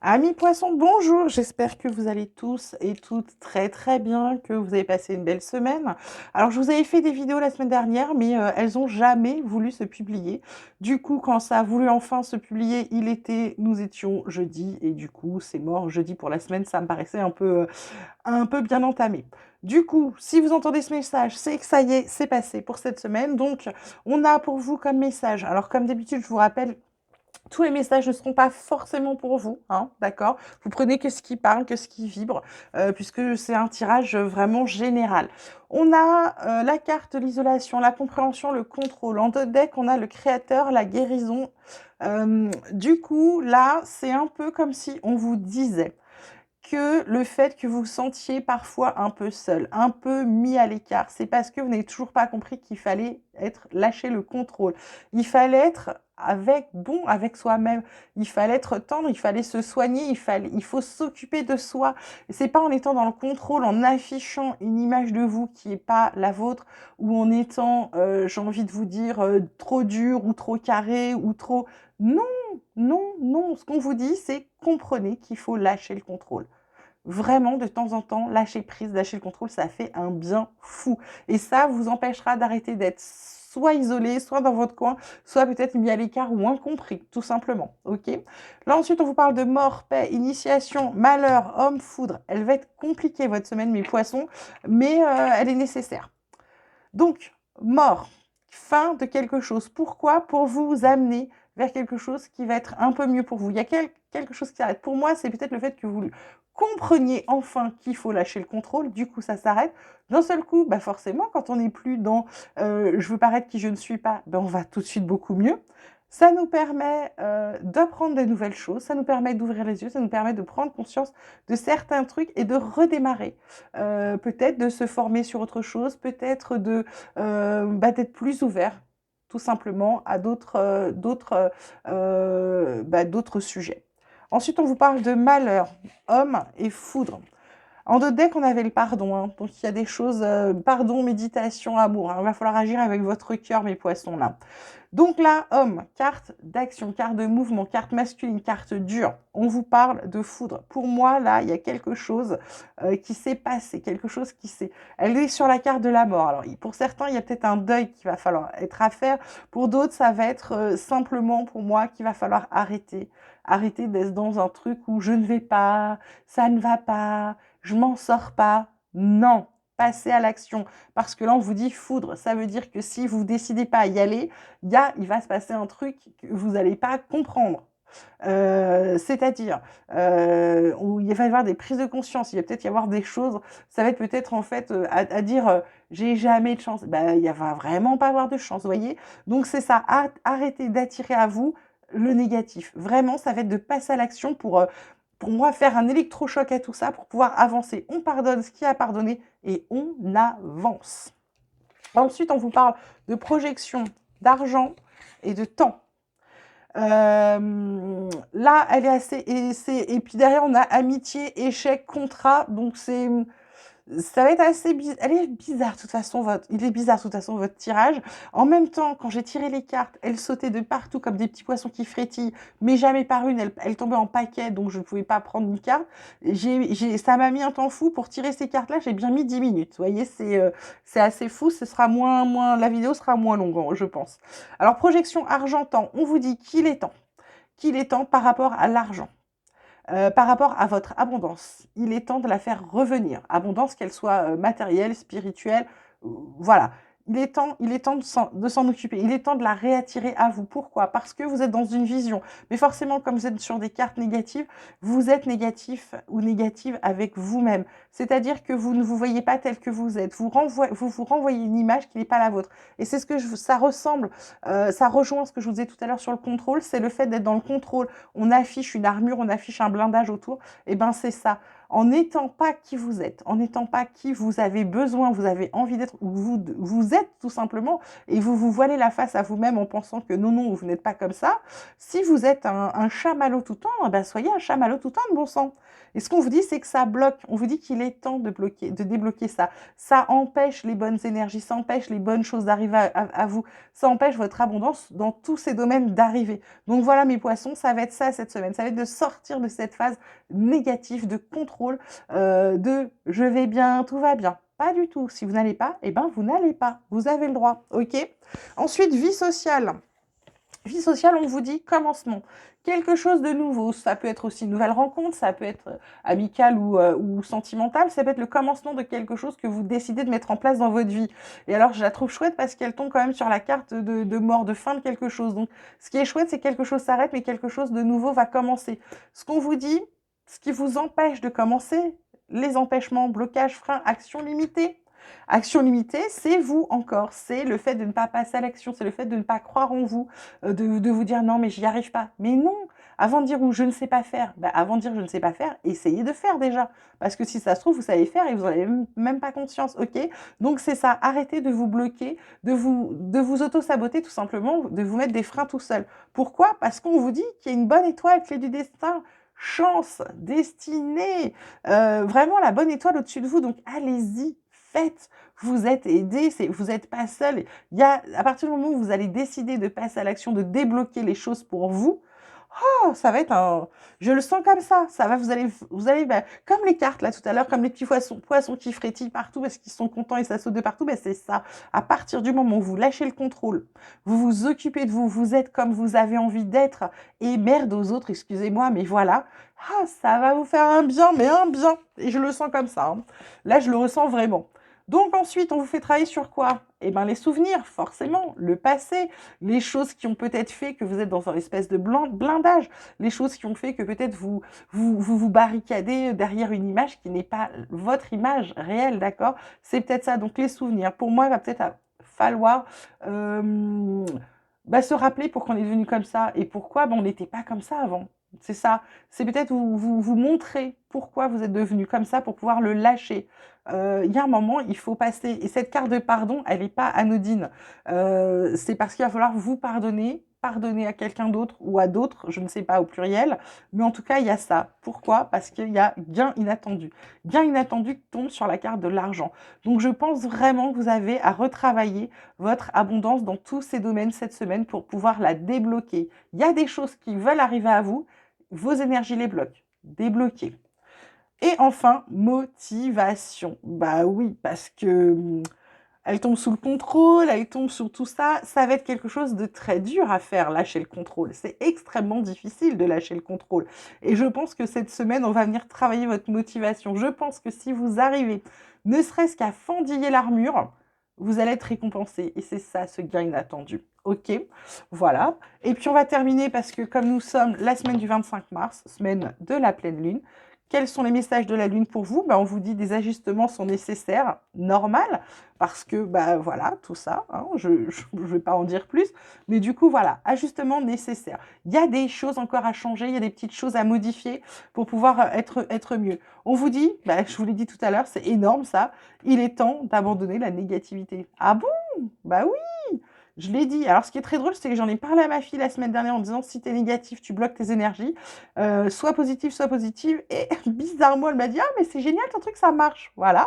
Amis poissons, bonjour, j'espère que vous allez tous et toutes très très bien, que vous avez passé une belle semaine. Alors je vous avais fait des vidéos la semaine dernière, mais elles n'ont jamais voulu se publier. Du coup, quand ça a voulu enfin se publier, nous étions jeudi, et du coup c'est mort jeudi pour la semaine, ça me paraissait un peu bien entamé. Du coup, si vous entendez ce message, c'est que ça y est, c'est passé pour cette semaine. Donc, on a pour vous comme message, alors comme d'habitude, je vous rappelle, tous les messages ne seront pas forcément pour vous, hein, d'accord? Vous prenez que ce qui parle, que ce qui vibre, puisque c'est un tirage vraiment général. On a la carte, l'isolation, la compréhension, le contrôle. En deux decks, on a le créateur, la guérison. Du coup, là, c'est un peu comme si on vous disait que le fait que vous vous sentiez parfois un peu seul, un peu mis à l'écart, c'est parce que vous n'avez toujours pas compris qu'il fallait lâcher le contrôle. Il fallait être bon avec soi-même, il fallait être tendre, il fallait se soigner, il faut s'occuper de soi. C'est pas en étant dans le contrôle, en affichant une image de vous qui est pas la vôtre, ou en étant, j'ai envie de vous dire, trop dur ou trop carré ou trop... Non, non, non. Ce qu'on vous dit, c'est comprenez qu'il faut lâcher le contrôle. Vraiment, de temps en temps, lâcher prise, lâcher le contrôle, ça fait un bien fou. Et ça vous empêchera d'arrêter d'être soit isolé, soit dans votre coin, soit peut-être mis à l'écart ou incompris, tout simplement. Ok. Là, ensuite, on vous parle de mort, paix, initiation, malheur, homme, foudre. Elle va être compliquée, votre semaine, mes poissons, mais elle est nécessaire. Donc, mort, fin de quelque chose. Pourquoi? Pour vous amener vers quelque chose qui va être un peu mieux pour vous. Il y a quelque chose qui s'arrête. Pour moi, c'est peut-être le fait que vous compreniez enfin qu'il faut lâcher le contrôle. Du coup, ça s'arrête. D'un seul coup, bah forcément, quand on n'est plus dans je veux paraître qui je ne suis pas, ben on va tout de suite beaucoup mieux. Ça nous permet d'apprendre des nouvelles choses, ça nous permet d'ouvrir les yeux, ça nous permet de prendre conscience de certains trucs et de redémarrer. Peut-être de se former sur autre chose, peut-être d'être plus ouvert, tout simplement, à d'autres sujets. Ensuite, on vous parle de malheur, homme et foudre. En deux decks, on avait le pardon. Hein. Donc, il y a des choses, pardon, méditation, amour. Hein. Il va falloir agir avec votre cœur, mes poissons, là. Donc là, homme, carte d'action, carte de mouvement, carte masculine, carte dure. On vous parle de foudre. Pour moi, là, il y a quelque chose qui s'est passé, quelque chose qui s'est... Elle est sur la carte de la mort. Alors, pour certains, il y a peut-être un deuil qui va falloir être à faire. Pour d'autres, ça va être simplement, pour moi, qu'il va falloir arrêter. Arrêter d'être dans un truc où je ne vais pas, ça ne va pas, je m'en sors pas. Non, passez à l'action. Parce que là, on vous dit foudre. Ça veut dire que si vous décidez pas à y aller, il va se passer un truc que vous n'allez pas comprendre. C'est-à-dire, il va y avoir des prises de conscience, il va peut-être y avoir des choses, ça va être peut-être en fait à dire j'ai jamais de chance. Ben, il va vraiment pas avoir de chance, vous voyez. Donc c'est ça, arrêtez d'attirer à vous le négatif. Vraiment, ça va être de passer à l'action pour moi, faire un électrochoc à tout ça, pour pouvoir avancer. On pardonne ce qui a pardonné et on avance. Ensuite, on vous parle de projection, d'argent et de temps. Là, elle est assez... Et puis derrière, on a amitié, échec, contrat. Donc, ça va être assez bizarre. Elle est bizarre, de toute façon, il est bizarre, de toute façon, votre tirage. En même temps, quand j'ai tiré les cartes, elles sautaient de partout comme des petits poissons qui frétillent, mais jamais par une. Elles tombaient en paquet, donc je ne pouvais pas prendre une carte. Ça m'a mis un temps fou pour tirer ces cartes-là. J'ai bien mis 10 minutes. Vous voyez, c'est assez fou. Ce sera la vidéo sera moins longue, je pense. Alors, projection argent-temps. On vous dit qu'il est temps. Qu'il est temps par rapport à l'argent. Par rapport à votre abondance, il est temps de la faire revenir. Abondance, qu'elle soit matérielle, spirituelle, voilà. Il est temps de s'en occuper. Il est temps de la réattirer à vous. Pourquoi? Parce que vous êtes dans une vision. Mais forcément, comme vous êtes sur des cartes négatives, vous êtes négatif ou négative avec vous-même. C'est-à-dire que vous ne vous voyez pas tel que vous êtes. Vous vous renvoyez une image qui n'est pas la vôtre. Et c'est ça ressemble, ça rejoint ce que je vous disais tout à l'heure sur le contrôle. C'est le fait d'être dans le contrôle. On affiche une armure, on affiche un blindage autour. Et ben c'est ça. en n'étant pas qui vous êtes, en n'étant pas qui vous avez besoin, vous avez envie d'être, ou vous êtes tout simplement, et vous vous voilez la face à vous-même en pensant que non, non, vous n'êtes pas comme ça. Si vous êtes un chamallow tout temps, eh ben soyez un chamallow tout temps de bon sang. Et ce qu'on vous dit, c'est que ça bloque. On vous dit qu'il est temps de bloquer, de débloquer ça. Ça empêche les bonnes énergies, ça empêche les bonnes choses d'arriver à vous. Ça empêche votre abondance dans tous ces domaines d'arriver. Donc voilà mes poissons, ça va être ça cette semaine. Ça va être de sortir de cette phase négative de contrôle, de je vais bien, tout va bien. Pas du tout. Si vous n'allez pas, eh ben vous n'allez pas. Vous avez le droit. OK? Ensuite, vie sociale. Vie sociale, on vous dit commencement. Quelque chose de nouveau. Ça peut être aussi une nouvelle rencontre, ça peut être amical ou sentimental. Ça peut être le commencement de quelque chose que vous décidez de mettre en place dans votre vie. Et alors, je la trouve chouette parce qu'elle tombe quand même sur la carte de mort, de fin de quelque chose. Donc, ce qui est chouette, c'est que quelque chose s'arrête, mais quelque chose de nouveau va commencer. Ce qu'on vous dit, ce qui vous empêche de commencer, les empêchements, blocages, freins, actions limitées. Action limitée, c'est vous encore, c'est le fait de ne pas passer à l'action, c'est le fait de ne pas croire en vous, de vous dire non mais j'y arrive pas. Mais non, avant de dire ou je ne sais pas faire, bah, avant de dire je ne sais pas faire, essayez de faire déjà. Parce que si ça se trouve, vous savez faire et vous n'en avez même pas conscience, ok? Donc c'est ça, arrêtez de vous bloquer, de vous auto-saboter tout simplement, de vous mettre des freins tout seul. Pourquoi? Parce qu'on vous dit qu'il y a une bonne étoile, clé du destin, chance, destinée, vraiment la bonne étoile au-dessus de vous, donc allez-y, faites, vous êtes aidé, vous n'êtes pas seul. Il y a, à partir du moment où vous allez décider de passer à l'action, de débloquer les choses pour vous, oh, ça va être un... Je le sens comme ça va, vous allez bah, comme les cartes là tout à l'heure, comme les petits poissons qui frétillent partout parce qu'ils sont contents et ça saute de partout, bah, c'est ça. À partir du moment où vous lâchez le contrôle, vous vous occupez de vous, vous êtes comme vous avez envie d'être et merde aux autres, excusez-moi, mais voilà, ah, ça va vous faire un bien, mais un bien. Et je le sens comme ça, hein. Là, je le ressens vraiment. Donc ensuite, on vous fait travailler sur quoi? Eh bien, les souvenirs, forcément, le passé, les choses qui ont peut-être fait que vous êtes dans une espèce de blindage, les choses qui ont fait que peut-être vous barricadez derrière une image qui n'est pas votre image réelle, d'accord? C'est peut-être ça. Donc les souvenirs, pour moi, il va peut-être falloir bah, se rappeler pourquoi on est devenu comme ça et pourquoi bah, on n'était pas comme ça avant. C'est ça. C'est peut-être vous montrer pourquoi vous êtes devenu comme ça pour pouvoir le lâcher. Il y a un moment, il faut passer. Et cette carte de pardon, elle n'est pas anodine. C'est parce qu'il va falloir vous pardonner, pardonner à quelqu'un d'autre ou à d'autres, je ne sais pas au pluriel. Mais en tout cas, il y a ça. Pourquoi? Parce qu'il y a gain inattendu. Gain inattendu qui tombe sur la carte de l'argent. Donc je pense vraiment que vous avez à retravailler votre abondance dans tous ces domaines cette semaine pour pouvoir la débloquer. Il y a des choses qui veulent arriver à vous, vos énergies les bloquent. Débloquer. Et enfin, motivation. Bah oui, parce que elle tombe sous le contrôle, elle tombe sur tout ça. Ça va être quelque chose de très dur à faire, lâcher le contrôle. C'est extrêmement difficile de lâcher le contrôle. Et je pense que cette semaine, on va venir travailler votre motivation. Je pense que si vous arrivez, ne serait-ce qu'à fendiller l'armure, vous allez être récompensé. Et c'est ça, ce gain inattendu. Ok, voilà. Et puis on va terminer parce que comme nous sommes la semaine du 25 mars, semaine de la pleine lune, quels sont les messages de la Lune pour vous? Ben, on vous dit des ajustements sont nécessaires, normal, parce que ben, voilà, tout ça, hein, je ne vais pas en dire plus, mais du coup, voilà, ajustements nécessaires. Il y a des choses encore à changer, il y a des petites choses à modifier pour pouvoir être mieux. On vous dit, ben, je vous l'ai dit tout à l'heure, c'est énorme ça, il est temps d'abandonner la négativité. Ah bon? Bah oui! Je l'ai dit. Alors, ce qui est très drôle, c'est que j'en ai parlé à ma fille la semaine dernière en disant si t'es négatif, tu bloques tes énergies. Soit positive, soit positive. Et bizarrement, elle m'a dit ah, mais c'est génial, ton truc, ça marche. Voilà.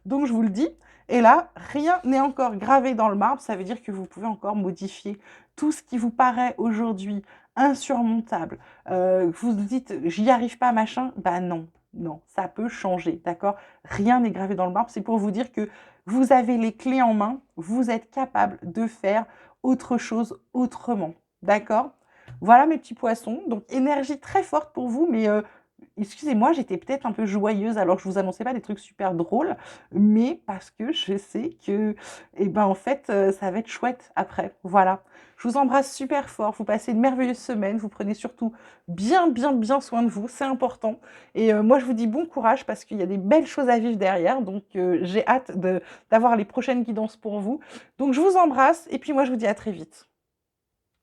Donc, je vous le dis. Et là, rien n'est encore gravé dans le marbre. Ça veut dire que vous pouvez encore modifier tout ce qui vous paraît aujourd'hui insurmontable. Vous vous dites j'y arrive pas, machin. Bah non. Non, ça peut changer, d'accord? Rien n'est gravé dans le marbre. C'est pour vous dire que vous avez les clés en main, vous êtes capable de faire autre chose autrement, d'accord? Voilà mes petits poissons, donc énergie très forte pour vous, mais excusez-moi, j'étais peut-être un peu joyeuse, alors je vous annonçais pas des trucs super drôles, mais parce que je sais que, eh ben en fait, ça va être chouette après, voilà. Je vous embrasse super fort, vous passez une merveilleuse semaine, vous prenez surtout bien, bien, bien soin de vous, c'est important. Et moi, je vous dis bon courage parce qu'il y a des belles choses à vivre derrière, donc j'ai hâte d'avoir les prochaines guidances pour vous. Donc je vous embrasse et puis moi, je vous dis à très vite.